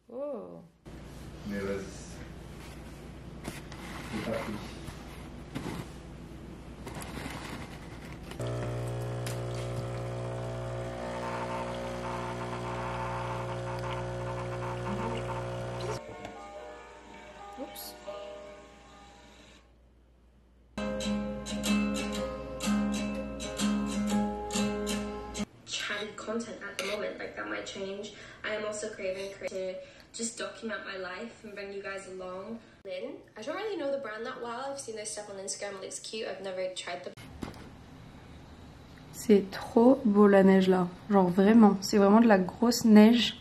Oh. Mais vas-y. C'est parti. Oups. Chatty content at the moment, like that might change. I am also craving to just document my life and bring you guys along. Lynn, I don't really know the brand that well. I've seen their stuff on Instagram, it looks cute. I've never tried the. C'est trop beau la neige là, genre vraiment, c'est vraiment de la grosse neige,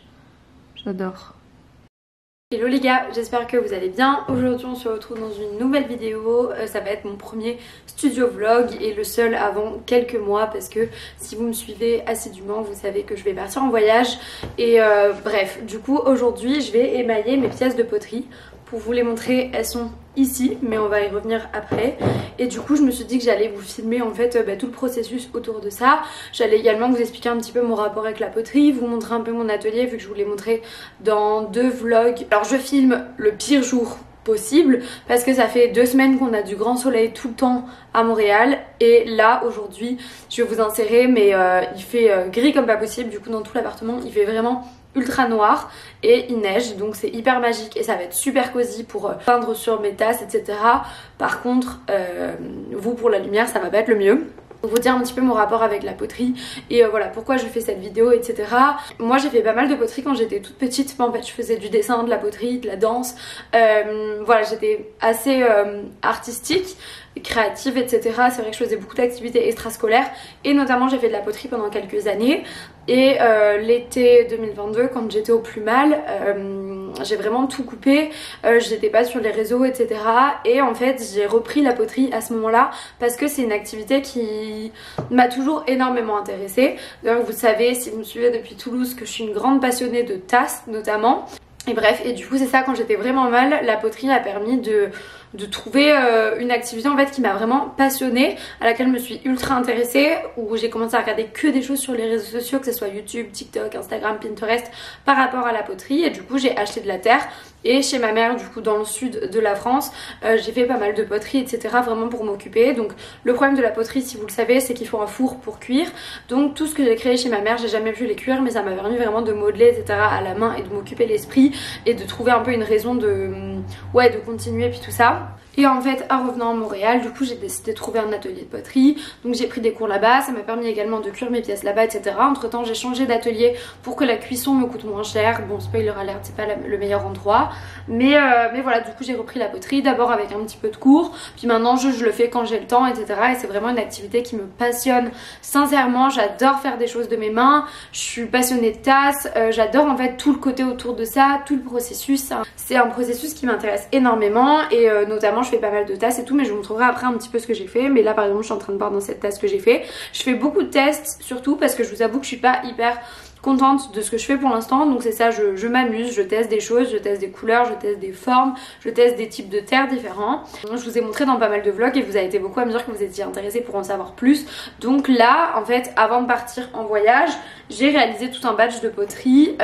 j'adore. Hello les gars, j'espère que vous allez bien. Aujourd'hui on se retrouve dans une nouvelle vidéo, ça va être mon premier studio vlog et le seul avant quelques mois parce que si vous me suivez assidûment vous savez que je vais partir en voyage et bref, du coup aujourd'hui je vais émailler mes pièces de poterie. Pour vous les montrer, elles sont ici, mais on va y revenir après. Et du coup, je me suis dit que j'allais vous filmer en fait tout le processus autour de ça. J'allais également vous expliquer un petit peu mon rapport avec la poterie, vous montrer un peu mon atelier vu que je vous l'ai montré dans 2 vlogs. Alors je filme le pire jour possible parce que ça fait 2 semaines qu'on a du grand soleil tout le temps à Montréal et là aujourd'hui je vais vous insérer mais il fait gris comme pas possible, du coup dans tout l'appartement il fait vraiment ultra noir et il neige donc c'est hyper magique et ça va être super cosy pour peindre sur mes tasses etc. Par contre vous pour la lumière ça va pas être le mieux. Pour vous dire un petit peu mon rapport avec la poterie et voilà pourquoi je fais cette vidéo etc. Moi j'ai fait pas mal de poterie quand j'étais toute petite, en fait je faisais du dessin, de la poterie, de la danse, voilà j'étais assez artistique, créative etc. C'est vrai que je faisais beaucoup d'activités extrascolaires et notamment j'ai fait de la poterie pendant quelques années et l'été 2022 quand j'étais au plus mal j'ai vraiment tout coupé, j'étais pas sur les réseaux etc. Et en fait j'ai repris la poterie à ce moment là parce que c'est une activité qui m'a toujours énormément intéressée. D'ailleurs vous savez si vous me suivez depuis Toulouse que je suis une grande passionnée de tasses notamment. Et bref, et du coup c'est ça, quand j'étais vraiment mal, la poterie a permis de trouver une activité en fait qui m'a vraiment passionnée, à laquelle je me suis ultra intéressée, où j'ai commencé à regarder que des choses sur les réseaux sociaux, que ce soit YouTube, TikTok, Instagram, Pinterest, par rapport à la poterie. Et du coup j'ai acheté de la terre et chez ma mère du coup dans le sud de la France j'ai fait pas mal de poterie etc. vraiment pour m'occuper. Donc le problème de la poterie si vous le savez c'est qu'il faut un four pour cuire, donc tout ce que j'ai créé chez ma mère j'ai jamais pu les cuire mais ça m'a permis vraiment de modeler etc. à la main et de m'occuper l'esprit et de trouver un peu une raison de continuer puis tout ça. Et en fait en revenant à Montréal du coup j'ai décidé de trouver un atelier de poterie, donc j'ai pris des cours là-bas, ça m'a permis également de cuire mes pièces là-bas etc. Entre temps j'ai changé d'atelier pour que la cuisson me coûte moins cher, bon spoiler alert c'est pas le meilleur endroit mais voilà du coup j'ai repris la poterie d'abord avec un petit peu de cours, puis maintenant je le fais quand j'ai le temps etc. Et c'est vraiment une activité qui me passionne sincèrement, j'adore faire des choses de mes mains, je suis passionnée de tasses, j'adore en fait tout le côté autour de ça, tout le processus, c'est un processus qui m'intéresse énormément et notamment je fais pas mal de tasses et tout mais je vous montrerai après un petit peu ce que j'ai fait. Mais là par exemple je suis en train de boire dans cette tasse que j'ai fait. Je fais beaucoup de tests surtout parce que je vous avoue que je suis pas hyper contente de ce que je fais pour l'instant, donc c'est ça, je m'amuse, je teste des choses, je teste des couleurs, je teste des formes, je teste des types de terre différents. Je vous ai montré dans pas mal de vlogs et vous avez été beaucoup à me dire que vous étiez intéressés pour en savoir plus. Donc là en fait avant de partir en voyage j'ai réalisé tout un batch de poterie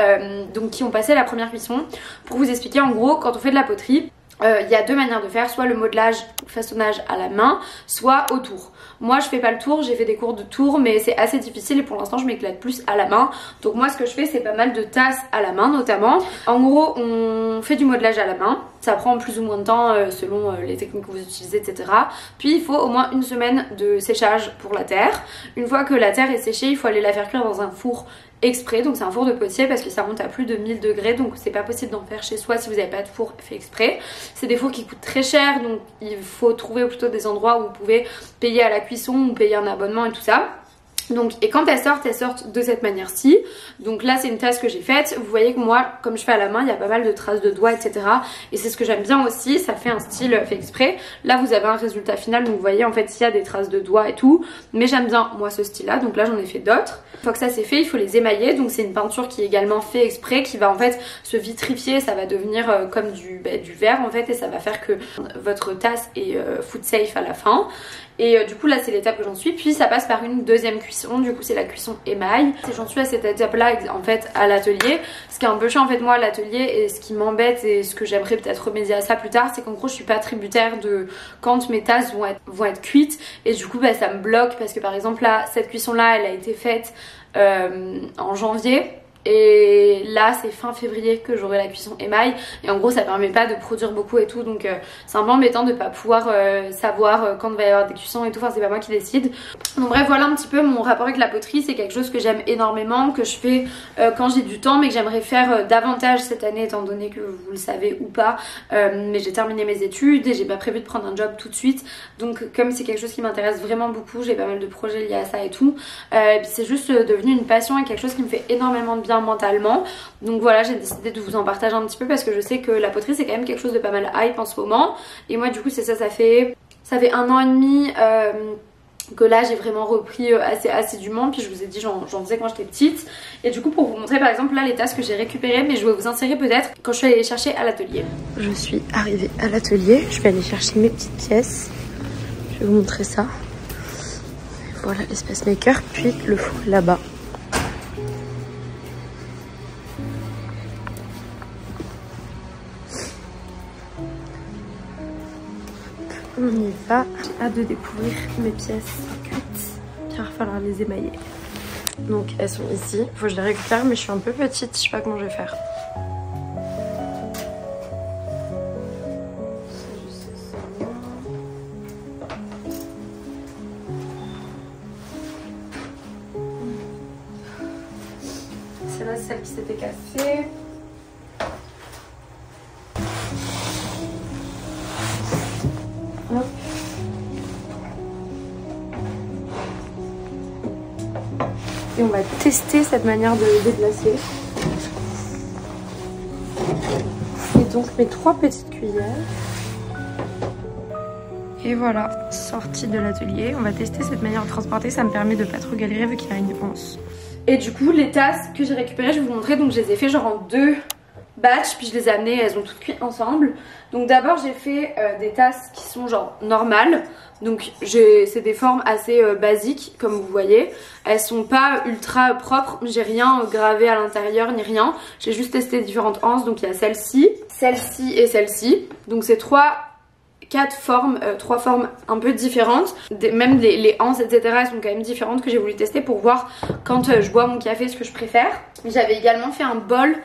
donc qui ont passé la première cuisson. Pour vous expliquer en gros quand on fait de la poterie il y a 2 manières de faire, soit le modelage ou façonnage à la main, soit au tour. Moi je fais pas le tour, j'ai fait des cours de tour mais c'est assez difficile et pour l'instant je m'éclate plus à la main. Donc moi ce que je fais c'est pas mal de tasses à la main notamment. En gros on fait du modelage à la main, ça prend plus ou moins de temps selon les techniques que vous utilisez etc. Puis il faut au moins 1 semaine de séchage pour la terre. Une fois que la terre est séchée il faut aller la faire cuire dans un four exprès, donc c'est un four de potier parce que ça monte à plus de 1000 degrés donc c'est pas possible d'en faire chez soi si vous n'avez pas de four fait exprès. C'est des fours qui coûtent très cher donc il faut trouver plutôt des endroits où vous pouvez payer à la cuisson ou payer un abonnement et tout ça. Donc, et quand elles sortent de cette manière-ci. Donc là c'est une tasse que j'ai faite. Vous voyez que moi comme je fais à la main il y a pas mal de traces de doigts etc. Et c'est ce que j'aime bien aussi, ça fait un style fait exprès. Là vous avez un résultat final donc vous voyez en fait il y a des traces de doigts et tout. Mais j'aime bien moi ce style là, donc là j'en ai fait d'autres. Une fois que ça c'est fait il faut les émailler, donc c'est une peinture qui est également fait exprès, qui va en fait se vitrifier, ça va devenir comme du verre en fait et ça va faire que votre tasse est food safe à la fin. Et du coup là c'est l'étape que j'en suis, puis ça passe par une deuxième cuisson, du coup c'est la cuisson émail. J'en suis à cette étape là en fait à l'atelier. Ce qui est un peu chiant en fait moi à l'atelier et ce qui m'embête et ce que j'aimerais peut-être remédier à ça plus tard, c'est qu'en gros je suis pas tributaire de quand mes tasses vont être cuites, et du coup bah, ça me bloque parce que par exemple là cette cuisson là elle a été faite en janvier. Et là c'est fin février que j'aurai la cuisson émail, et en gros ça permet pas de produire beaucoup et tout, donc c'est un peu embêtant de pas pouvoir savoir quand il va y avoir des cuissons et tout, enfin c'est pas moi qui décide. Donc bref, voilà un petit peu mon rapport avec la poterie. C'est quelque chose que j'aime énormément, que je fais quand j'ai du temps, mais que j'aimerais faire davantage cette année étant donné que vous le savez ou pas, mais j'ai terminé mes études et j'ai pas prévu de prendre un job tout de suite, donc comme c'est quelque chose qui m'intéresse vraiment beaucoup, j'ai pas mal de projets liés à ça et tout, et puis c'est juste devenu une passion et quelque chose qui me fait énormément de bien mentalement. Donc voilà, j'ai décidé de vous en partager un petit peu parce que je sais que la poterie c'est quand même quelque chose de pas mal hype en ce moment, et moi du coup c'est ça, ça fait 1 an et demi que là j'ai vraiment repris assez assidûment, puis je vous ai dit j'en faisais quand j'étais petite. Et du coup pour vous montrer par exemple là les tasses que j'ai récupérées, mais je vais vous insérer peut-être quand je suis allée les chercher à l'atelier. Je suis arrivée à l'atelier, je vais aller chercher mes petites pièces, je vais vous montrer ça. Voilà l'espace maker, puis le four là-bas. On y va. J'ai hâte de découvrir mes pièces cuites. Il va falloir les émailler. Donc elles sont ici. Il faut que je les récupère, mais je suis un peu petite. Je sais pas comment je vais faire. Celle-là, c'est celle qui s'était cassée. Hop. Et on va tester cette manière de déplacer. Et donc mes 3 petites cuillères. Et voilà, sortie de l'atelier. On va tester cette manière de transporter, ça me permet de pas trop galérer vu qu'il y a une anse. Et du coup les tasses que j'ai récupérées, je vais vous montrer. Donc je les ai fait genre en 2 batch, puis je les ai amenées, elles ont toutes cuit ensemble. Donc d'abord j'ai fait des tasses qui sont genre normales, donc c'est des formes assez basiques comme vous voyez. Elles sont pas ultra propres, j'ai rien gravé à l'intérieur ni rien, j'ai juste testé différentes anses. Donc il y a celle-ci, celle-ci et celle-ci, donc c'est 4 formes, 3 formes un peu différentes. Même les anses etc elles sont quand même différentes, que j'ai voulu tester pour voir quand je bois mon café ce que je préfère. J'avais également fait un bol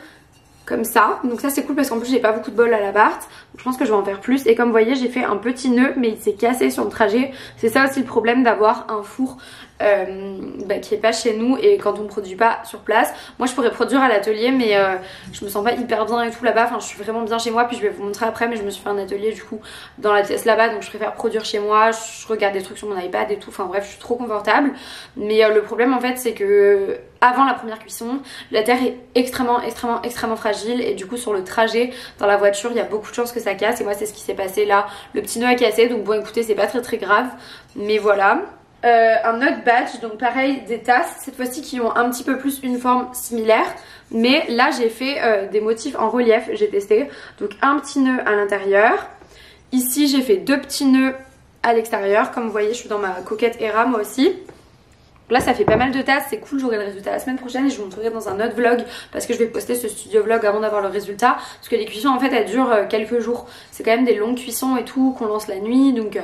comme ça, donc ça c'est cool parce qu'en plus j'ai pas beaucoup de bol à l'appart, je pense que je vais en faire plus. Et comme vous voyez j'ai fait un petit nœud, mais il s'est cassé sur le trajet. C'est ça aussi le problème d'avoir un four qui est pas chez nous et quand on produit pas sur place. Moi je pourrais produire à l'atelier, mais je me sens pas hyper bien et tout là-bas, enfin je suis vraiment bien chez moi, puis je vais vous montrer après, mais je me suis fait un atelier du coup dans la pièce là-bas, donc je préfère produire chez moi, je regarde des trucs sur mon iPad et tout, enfin bref je suis trop confortable. Mais le problème en fait c'est que avant la première cuisson, la terre est extrêmement fragile, et du coup sur le trajet dans la voiture il y a beaucoup de chances que ça casse, et moi c'est ce qui s'est passé là. Le petit nœud a cassé, donc bon écoutez c'est pas très grave, mais voilà. Un autre batch, donc pareil des tasses, cette fois-ci qui ont un petit peu plus une forme similaire, mais là j'ai fait des motifs en relief, j'ai testé. Donc un petit nœud à l'intérieur, ici j'ai fait 2 petits nœuds à l'extérieur, comme vous voyez je suis dans ma coquette Hera moi aussi. Là ça fait pas mal de tasses, c'est cool, j'aurai le résultat la semaine prochaine et je vous montrerai dans un autre vlog, parce que je vais poster ce studio vlog avant d'avoir le résultat, parce que les cuissons en fait elles durent quelques jours, c'est quand même des longues cuissons et tout, qu'on lance la nuit, donc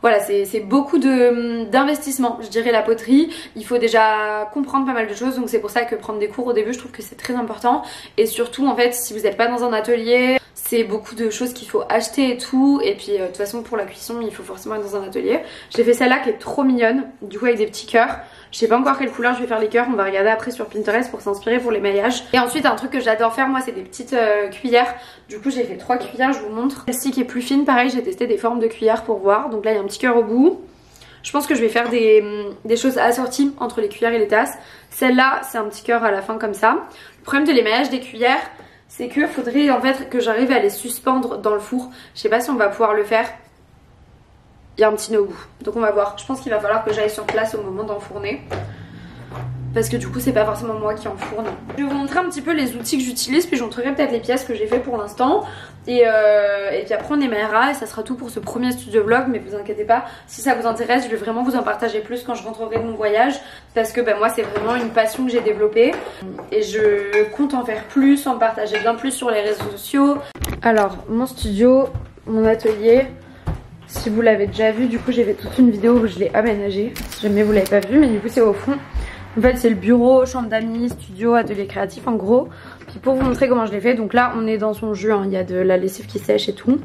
voilà, c'est beaucoup d'investissement, je dirais, la poterie. Il faut déjà comprendre pas mal de choses, donc c'est pour ça que prendre des cours au début je trouve que c'est très important. Et surtout en fait si vous n'êtes pas dans un atelier, c'est beaucoup de choses qu'il faut acheter et tout, et puis de toute façon pour la cuisson il faut forcément être dans un atelier. J'ai fait celle-là qui est trop mignonne, du coup avec des petits cœurs. Je sais pas encore quelle couleur je vais faire les cœurs, on va regarder après sur Pinterest pour s'inspirer pour les maillages. Et ensuite un truc que j'adore faire moi c'est des petites cuillères. Du coup j'ai fait 3 cuillères, je vous montre. Celle-ci qui est plus fine, pareil j'ai testé des formes de cuillères pour voir. Donc là il y a un petit cœur au bout. Je pense que je vais faire des choses assorties entre les cuillères et les tasses. Celle-là c'est un petit cœur à la fin comme ça. Le problème de l'émaillage des cuillères c'est que faudrait en fait que j'arrive à les suspendre dans le four. Je sais pas si on va pouvoir le faire. Il y a un petit nœud au bout, donc on va voir. Je pense qu'il va falloir que j'aille sur place au moment d'enfourner. parce que du coup c'est pas forcément moi qui enfourne. Je vais vous montrer un petit peu les outils que j'utilise, puis je vous montrerai peut-être les pièces que j'ai fait pour l'instant. Et puis après on émergera et ça sera tout pour ce premier studio vlog, mais vous inquiétez pas, si ça vous intéresse je vais vraiment vous en partager plus quand je rentrerai de mon voyage, parce que moi c'est vraiment une passion que j'ai développée et je compte en faire plus, en partager bien plus sur les réseaux sociaux. Alors mon studio, mon atelier, si vous l'avez déjà vu, du coup j'ai fait toute une vidéo où je l'ai aménagé, si jamais vous l'avez pas vu, mais du coup c'est au fond. En fait c'est le bureau, chambre d'amis, studio, atelier créatif en gros. Puis pour vous montrer comment je l'ai fait, donc là on est dans son jus, hein. Il y a de la lessive qui sèche et tout.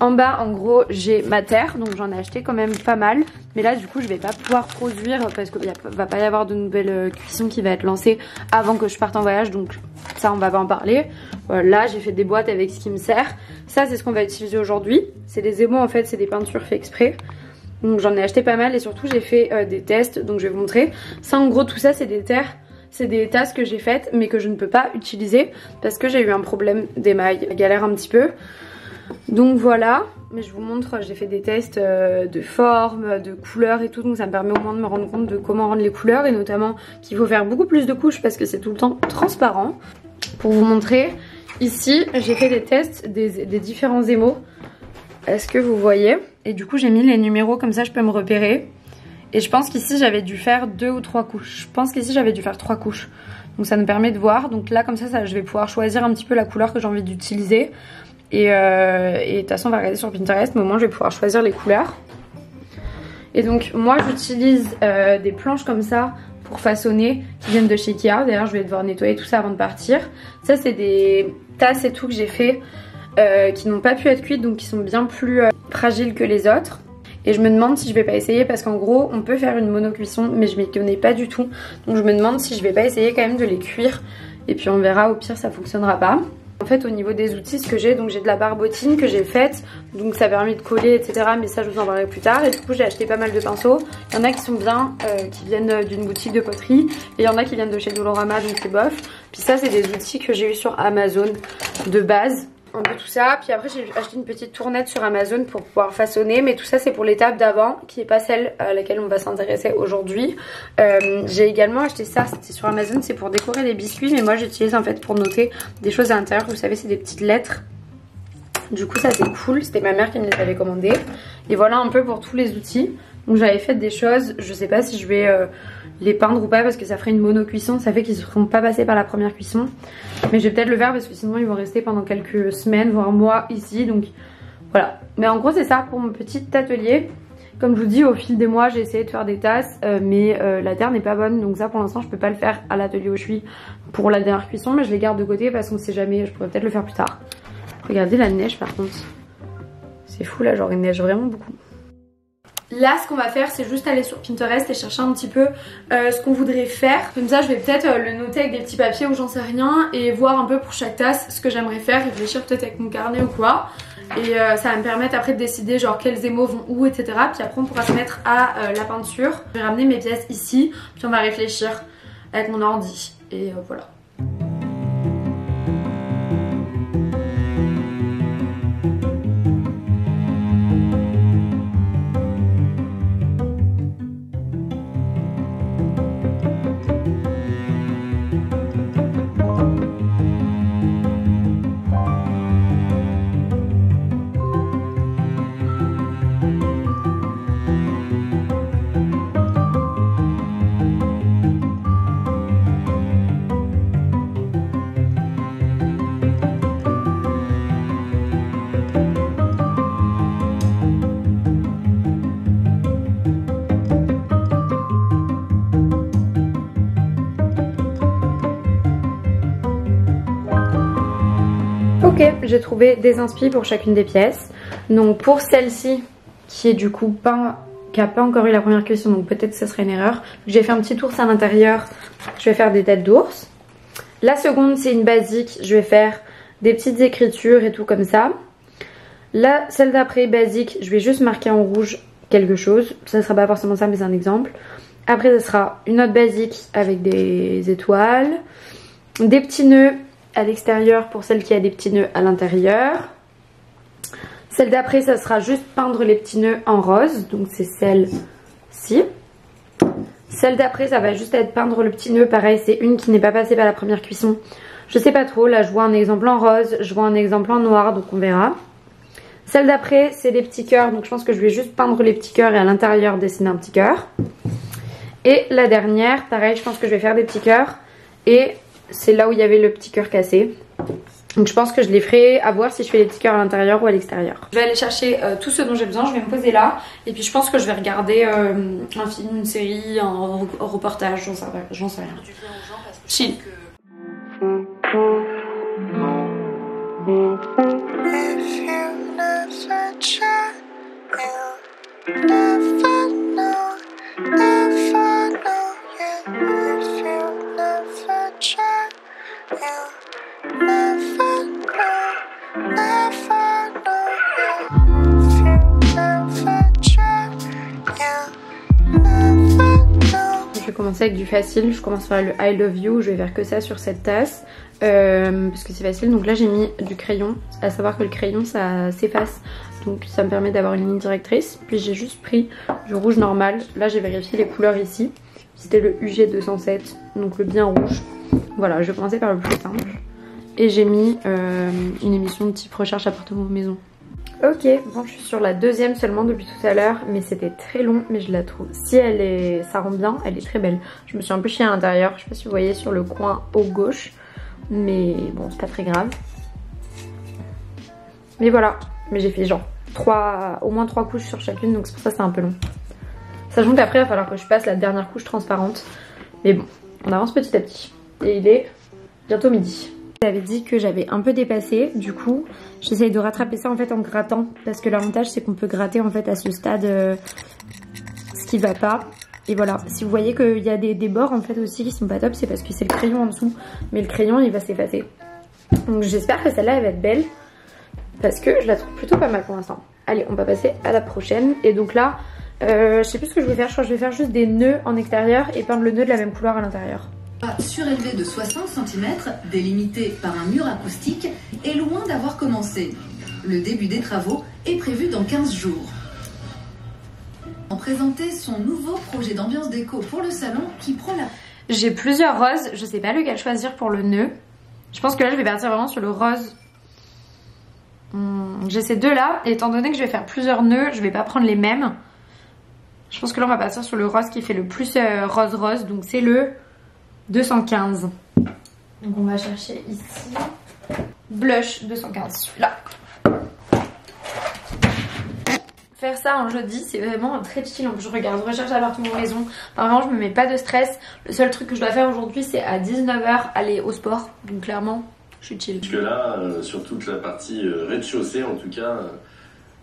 En bas en gros j'ai ma terre, donc j'en ai acheté quand même pas mal. Mais là du coup je vais pas pouvoir produire parce qu'il va pas y avoir de nouvelles cuissons qui va être lancée avant que je parte en voyage. Donc ça on va pas en parler. Là j'ai fait des boîtes avec ce qui me sert. Ça c'est ce qu'on va utiliser aujourd'hui. C'est des émaux en fait, c'est des peintures fait exprès. Donc j'en ai acheté pas mal et surtout j'ai fait des tests, donc je vais vous montrer. Ça en gros tout ça c'est des terres, c'est des tasses que j'ai faites mais que je ne peux pas utiliser parce que j'ai eu un problème d'émail, galère un petit peu. Donc voilà, mais je vous montre, j'ai fait des tests de forme, de couleurs et tout, donc ça me permet au moins de me rendre compte de comment rendre les couleurs et notamment qu'il faut faire beaucoup plus de couches parce que c'est tout le temps transparent. Pour vous montrer, ici j'ai fait des tests des différents émaux. Est-ce que vous voyez? Et du coup j'ai mis les numéros comme ça je peux me repérer. Et je pense qu'ici j'avais dû faire 2 ou 3 couches. Je pense qu'ici j'avais dû faire 3 couches. Donc ça me permet de voir. Donc là comme ça je vais pouvoir choisir un petit peu la couleur que j'ai envie d'utiliser. Et de toute façon on va regarder sur Pinterest, mais au moins je vais pouvoir choisir les couleurs. Et donc moi j'utilise des planches comme ça pour façonner qui viennent de chez Ikea. D'ailleurs je vais devoir nettoyer tout ça avant de partir. Ça c'est des tasses et tout que j'ai fait qui n'ont pas pu être cuites, donc qui sont bien plus fragiles que les autres. Et je me demande si je vais pas essayer parce qu'en gros on peut faire une monocuisson mais je m'y connais pas du tout. Donc je me demande si je vais pas essayer quand même de les cuire. Et puis on verra, au pire ça fonctionnera pas. En fait au niveau des outils ce que j'ai, donc j'ai de la barbotine que j'ai faite, donc ça permet de coller etc, mais ça je vous en parlerai plus tard. Et du coup j'ai acheté pas mal de pinceaux, il y en a qui sont bien, qui viennent d'une boutique de poterie, et il y en a qui viennent de chez Dolorama, donc c'est bof. Puis ça c'est des outils que j'ai eu sur Amazon de base, un peu tout ça. Puis après j'ai acheté une petite tournette sur Amazon pour pouvoir façonner, mais tout ça c'est pour l'étape d'avant qui est pas celle à laquelle on va s'intéresser aujourd'hui. J'ai également acheté ça, c'était sur Amazon, c'est pour décorer les biscuits, mais moi j'utilise en fait pour noter des choses à l'intérieur. Vous savez c'est des petites lettres, du coup ça c'est cool, c'était ma mère qui me les avait commandées. Et voilà un peu pour tous les outils. Donc j'avais fait des choses, je sais pas si je vais les peindre ou pas parce que ça ferait une mono-cuisson, ça fait qu'ils ne seront pas passés par la première cuisson. Mais je vais peut-être le faire parce que sinon ils vont rester pendant quelques semaines, voire un mois ici, donc voilà. Mais en gros c'est ça pour mon petit atelier. Comme je vous dis, au fil des mois j'ai essayé de faire des tasses, mais la terre n'est pas bonne, donc ça pour l'instant je peux pas le faire à l'atelier où je suis pour la dernière cuisson, mais je les garde de côté parce qu'on sait jamais, je pourrais peut-être le faire plus tard. Regardez la neige par contre, c'est fou là, genre il neige vraiment beaucoup. Là ce qu'on va faire c'est juste aller sur Pinterest et chercher un petit peu ce qu'on voudrait faire. Comme ça je vais peut-être le noter avec des petits papiers ou j'en sais rien, et voir un peu pour chaque tasse ce que j'aimerais faire, réfléchir peut-être avec mon carnet ou quoi. Et ça va me permettre après de décider genre quels émaux vont où etc. Puis après on pourra se mettre à la peinture. Je vais ramener mes pièces ici, puis on va réfléchir avec mon ordi. Et voilà. Ok, j'ai trouvé des inspi pour chacune des pièces. Donc pour celle-ci, qui est du coup qui n'a pas encore eu la première cuisson, donc peut-être que ça serait une erreur. J'ai fait un petit ours à l'intérieur, je vais faire des têtes d'ours. La seconde c'est une basique, je vais faire des petites écritures et tout comme ça. Là, celle d'après basique, je vais juste marquer en rouge quelque chose. Ça ne sera pas forcément ça mais c'est un exemple. Après ça sera une autre basique avec des étoiles, des petits nœuds à l'extérieur pour celle qui a des petits nœuds à l'intérieur. Celle d'après ça sera juste peindre les petits nœuds en rose, donc c'est celle-ci. Celle d'après ça va juste être peindre le petit nœud. Pareil c'est une qui n'est pas passée par la première cuisson. Je sais pas trop, là je vois un exemple en rose, je vois un exemple en noir, donc on verra. Celle d'après c'est des petits cœurs, donc je pense que je vais juste peindre les petits cœurs et à l'intérieur dessiner un petit cœur. Et la dernière, pareil je pense que je vais faire des petits cœurs. Et c'est là où il y avait le petit cœur cassé. Donc je pense que je les ferai à voir si je fais les petits cœurs à l'intérieur ou à l'extérieur. Je vais aller chercher tout ce dont j'ai besoin, je vais me poser là. Et puis je pense que je vais regarder un film, une série, un reportage, j'en sais rien. Chill. Je vais commencer avec du facile, je commence par le I love you, je vais faire que ça sur cette tasse parce que c'est facile. Donc là j'ai mis du crayon, à savoir que le crayon ça s'efface, donc ça me permet d'avoir une ligne directrice. Puis j'ai juste pris du rouge normal, là j'ai vérifié les couleurs ici, c'était le UG 207, donc le bien rouge. Voilà, je vais commencer par le plus simple. Et j'ai mis une émission de type recherche appartement maison. Ok, bon je suis sur la deuxième seulement depuis tout à l'heure, mais c'était très long, mais je la trouve. Si ça rend bien, elle est très belle. Je me suis un peu chiée à l'intérieur, je sais pas si vous voyez sur le coin haut gauche, mais bon c'est pas très grave. Mais voilà, mais j'ai fait genre au moins 3 couches sur chacune, donc c'est pour ça que c'est un peu long. Sachant qu'après il va falloir que je passe la dernière couche transparente, mais bon, on avance petit à petit. Et il est bientôt midi. J'avais dit que j'avais un peu dépassé, du coup j'essaye de rattraper ça en fait en grattant, parce que l'avantage c'est qu'on peut gratter en fait à ce stade ce qui va pas. Et voilà, si vous voyez qu'il y a des bords en fait aussi qui sont pas top, c'est parce que c'est le crayon en dessous, mais le crayon il va s'effacer. Donc j'espère que celle-là elle va être belle, parce que je la trouve plutôt pas mal pour l'instant. Allez, on va passer à la prochaine. Et donc là, je sais plus ce que je vais faire, je crois que je vais faire juste des nœuds en extérieur et peindre le nœud de la même couleur à l'intérieur. Surélevé de 60 cm, délimité par un mur acoustique, est loin d'avoir commencé. Le début des travaux est prévu dans 15 jours. On présentait son nouveau projet d'ambiance déco pour le salon qui prend la... J'ai plusieurs roses, je sais pas lequel choisir pour le nœud. Je pense que là je vais partir vraiment sur le rose. J'ai ces deux là, et étant donné que je vais faire plusieurs nœuds, je vais pas prendre les mêmes. Je pense que là on va partir sur le rose qui fait le plus rose-rose, donc c'est le 215. Donc on va chercher ici blush 215, là. Faire ça en jeudi c'est vraiment très chill. En plus je regarde recherche appartement maison, enfin, vraiment je me mets pas de stress. Le seul truc que je dois faire aujourd'hui c'est à 19 h aller au sport, donc clairement je suis chill. Parce que là sur toute la partie rez-de-chaussée en tout cas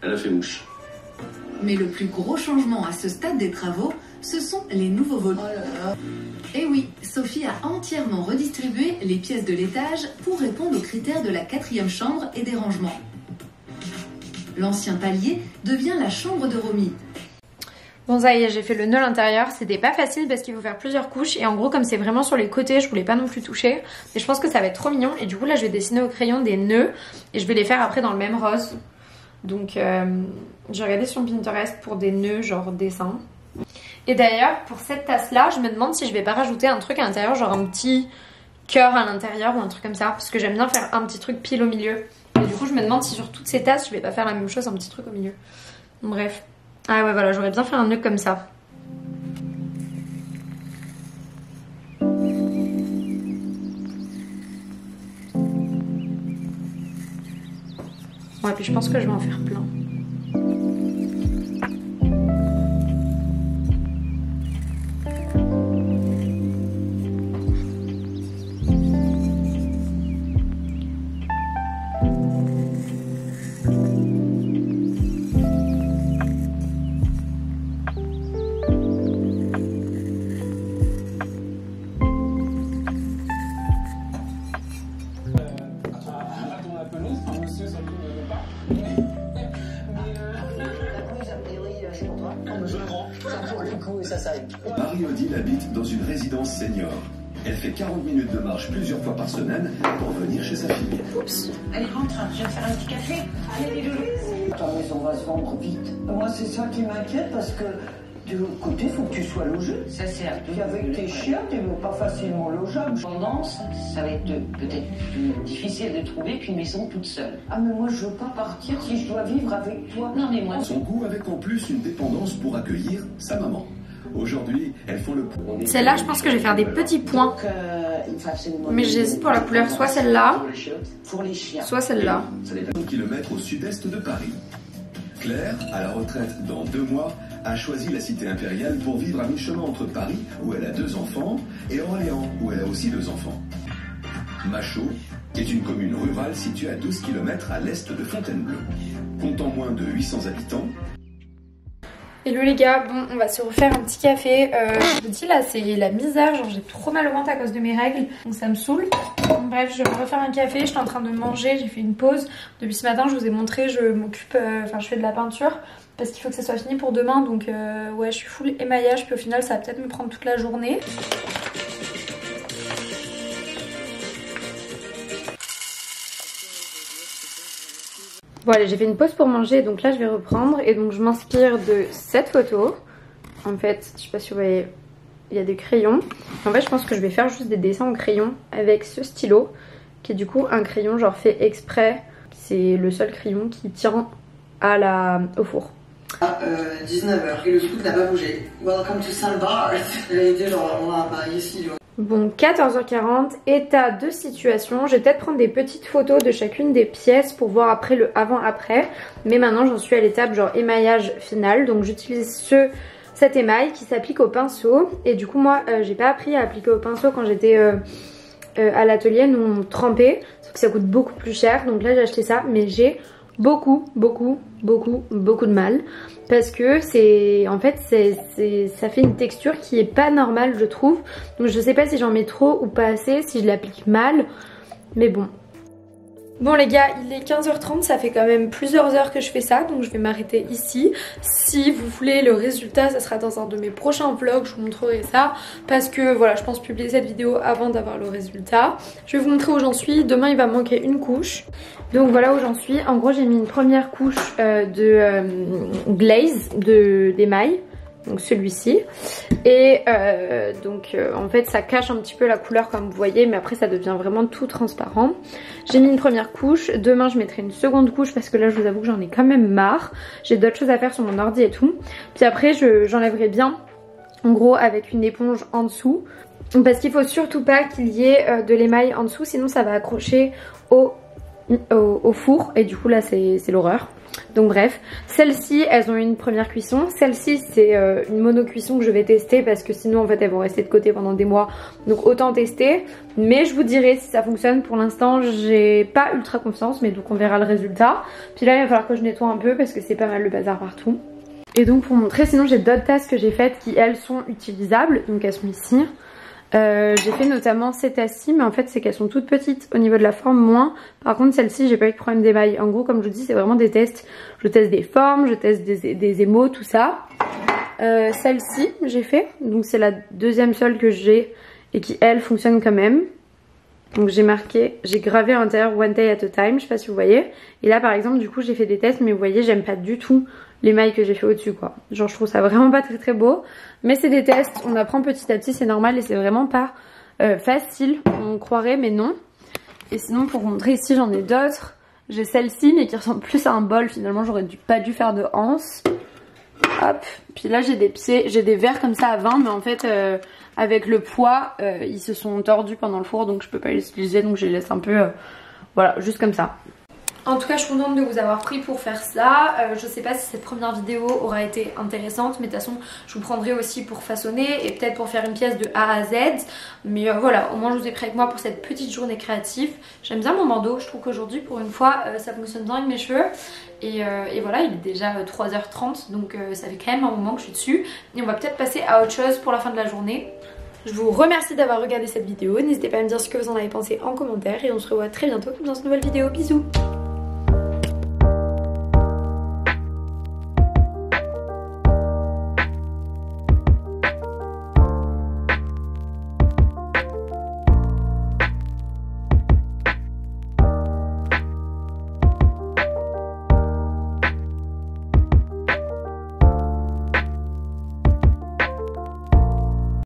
elle a fait mouche. Mais le plus gros changement à ce stade des travaux, ce sont les nouveaux volets. Oh là là. Et oui, Sophie a entièrement redistribué les pièces de l'étage pour répondre aux critères de la 4e chambre et des rangements. L'ancien palier devient la chambre de Romy. Bon ça y est, j'ai fait le nœud à l'intérieur, c'était pas facile parce qu'il faut faire plusieurs couches et en gros comme c'est vraiment sur les côtés, je voulais pas non plus toucher. Mais je pense que ça va être trop mignon et du coup là je vais dessiner au crayon des nœuds et je vais les faire après dans le même rose. Donc j'ai regardé sur Pinterest pour des nœuds genre dessin. Et d'ailleurs pour cette tasse là je me demande si je vais pas rajouter un truc à l'intérieur, genre un petit cœur à l'intérieur ou un truc comme ça, parce que j'aime bien faire un petit truc pile au milieu. Et du coup je me demande si sur toutes ces tasses je vais pas faire la même chose, un petit truc au milieu. Bref. Ah ouais voilà, j'aurais bien fait un nœud comme ça. Ouais, puis je pense que je vais en faire plein. Marie-Odile habite dans une résidence senior. Elle fait 40 minutes de marche plusieurs fois par semaine pour venir chez sa fille. Oups. Allez, rentre, je vais faire un petit café. Allez, les loulous. Ta maison va se vendre vite. Moi, c'est ça qui m'inquiète parce que De l'autre côté, il faut que tu sois logé. Ça, c'est un peu. Puis avec tes chiens, t'es pas facilement logeable. Tendance, ça va être peut-être plus difficile de trouver qu'une maison toute seule. Ah, mais moi, je veux pas partir si je dois vivre avec toi. Non, mais moi. Son goût avec en plus une dépendance pour accueillir sa maman. Aujourd'hui, elles font le... Celle-là, je pense que je vais faire des petits points. Donc, il faut absolument... Mais j'hésite pour la couleur, soit celle-là, Pour les chiens. soit celle-là. Ça dépend de kilomètres au sud-est de Paris. Claire, à la retraite dans 2 mois, a choisi la cité impériale pour vivre à mi-chemin entre Paris, où elle a 2 enfants, et Orléans, où elle a aussi 2 enfants. Machaut est une commune rurale située à 12 km à l'est de Fontainebleau. Comptant moins de 800 habitants. Hello les gars, bon on va se refaire un petit café. Je vous dis là c'est la misère, genre j'ai trop mal au ventre à cause de mes règles, donc ça me saoule. Bref, je vais me refaire un café, je suis en train de manger, j'ai fait une pause. Depuis ce matin je vous ai montré, je m'occupe, je fais de la peinture parce qu'il faut que ça soit fini pour demain. Donc ouais je suis full émaillage, puis au final ça va peut-être me prendre toute la journée. Bon allez, j'ai fait une pause pour manger, donc là je vais reprendre. Et donc je m'inspire de cette photo. En fait, je sais pas si vous voyez, il y a des crayons. En fait je pense que je vais faire juste des dessins en crayon avec ce stylo, qui est du coup un crayon genre fait exprès. C'est le seul crayon qui tient au four. 19h et le scoop n'a pas bougé. Welcome to Saint-Barth. J'allais dire genre on va à ici. Bon, 14h40, état de situation. Je vais peut-être prendre des petites photos de chacune des pièces pour voir après le avant-après. Mais maintenant j'en suis à l'étape genre émaillage final. Donc j'utilise cet émail qui s'applique au pinceau. Et du coup moi j'ai pas appris à appliquer au pinceau quand j'étais à l'atelier. Nous on trempait, sauf que ça coûte beaucoup plus cher. Donc là j'ai acheté ça, mais j'ai beaucoup de mal. Parce que en fait ça fait une texture qui est pas normale je trouve. Donc je sais pas si j'en mets trop ou pas assez, si je l'applique mal. Mais bon. Bon les gars, il est 15h30, ça fait quand même plusieurs heures que je fais ça, donc je vais m'arrêter ici. Si vous voulez le résultat, ça sera dans un de mes prochains vlogs, je vous montrerai ça. Parce que voilà, je pense publier cette vidéo avant d'avoir le résultat. Je vais vous montrer où j'en suis, demain il va me manquer une couche. Donc voilà où j'en suis, en gros j'ai mis une première couche de glaze d'émail. Donc celui-ci. Et en fait ça cache un petit peu la couleur comme vous voyez, mais après ça devient vraiment tout transparent. J'ai mis une première couche, demain je mettrai une seconde couche parce que là je vous avoue que j'en ai quand même marre. J'ai d'autres choses à faire sur mon ordi et tout. Puis après j'enlèverai bien en gros avec une éponge en dessous. Parce qu'il faut surtout pas qu'il y ait de l'émail en dessous, sinon ça va accrocher au four et du coup là c'est l'horreur. Donc bref, celles-ci elles ont une première cuisson, celle-ci c'est une mono-cuisson que je vais tester parce que sinon en fait elles vont rester de côté pendant des mois, donc autant tester. Mais je vous dirai si ça fonctionne. Pour l'instant j'ai pas ultra confiance, mais donc on verra le résultat. Puis là il va falloir que je nettoie un peu parce que c'est pas mal le bazar partout. Et donc pour montrer, sinon j'ai d'autres tasses que j'ai faites qui elles sont utilisables, donc elles sont ici. J'ai fait notamment ces tasses-ci, mais en fait c'est qu'elles sont toutes petites au niveau de la forme, moins. Par contre celle-ci j'ai pas eu de problème d'émail. En gros comme je vous dis c'est vraiment des tests. Je teste des formes, je teste des émaux, tout ça. Celle-ci j'ai fait, donc c'est la deuxième seule que j'ai et qui elle fonctionne quand même. Donc j'ai marqué, j'ai gravé à l'intérieur one day at a time, je sais pas si vous voyez. Et là par exemple du coup j'ai fait des tests, mais vous voyez j'aime pas du tout l'émail que j'ai fait au dessus quoi. Genre je trouve ça vraiment pas très beau. Mais c'est des tests, on apprend petit à petit, c'est normal et c'est vraiment pas facile, on croirait mais non. Et sinon pour vous montrer ici j'en ai d'autres. J'ai celle-ci mais qui ressemble plus à un bol, finalement j'aurais pas dû faire de anse. Hop, puis là j'ai des pieds, j'ai des verres comme ça à 20 mais en fait avec le poids ils se sont tordus pendant le four donc je peux pas les utiliser, donc je les laisse un peu voilà juste comme ça. En tout cas je suis contente de vous avoir pris pour faire ça. Je sais pas si cette première vidéo aura été intéressante, mais de toute façon je vous prendrai aussi pour façonner et peut-être pour faire une pièce de A à Z. Mais voilà, au moins je vous ai pris avec moi pour cette petite journée créative. J'aime bien mon bandeau, je trouve qu'aujourd'hui pour une fois ça fonctionne bien avec mes cheveux. Et voilà, il est déjà 3h30 donc ça fait quand même un moment que je suis dessus. Et on va peut-être passer à autre chose pour la fin de la journée. Je vous remercie d'avoir regardé cette vidéo, n'hésitez pas à me dire ce que vous en avez pensé en commentaire et on se revoit très bientôt dans une nouvelle vidéo. Bisous!